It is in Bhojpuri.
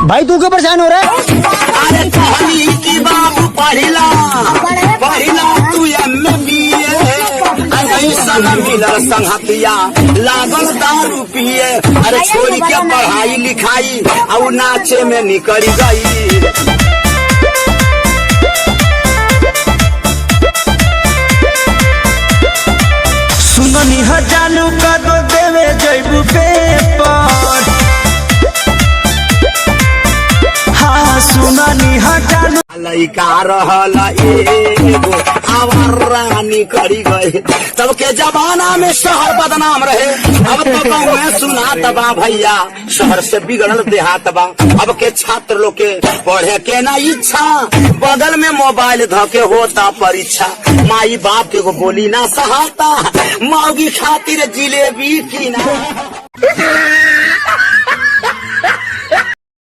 भाई तू क्यों परेशान हो रहा है? अरे कहनी की बाबू पढ़िला तू मिलल संगतिया लागल दारू पिए। अरे छोड़ी के पढ़ाई लिखाई और नाचे में निकल गई। सुननी जानू का दो देवे जैबू पेपर। हाँ सुननी जानू लइका रहल एगो आवारा निकली गए। तब के जमाना में शहर बदनाम रहे। अब तो गाँव में सुनात बा भैया शहर से बिगड़ल देहात बा। अब के छात्र लोग के पढ़े के ना इच्छा, बगल में मोबाइल धके होता परीक्षा। माई बाप के बोली ना सहाता, मौगी खातिर जिलेबी की ना।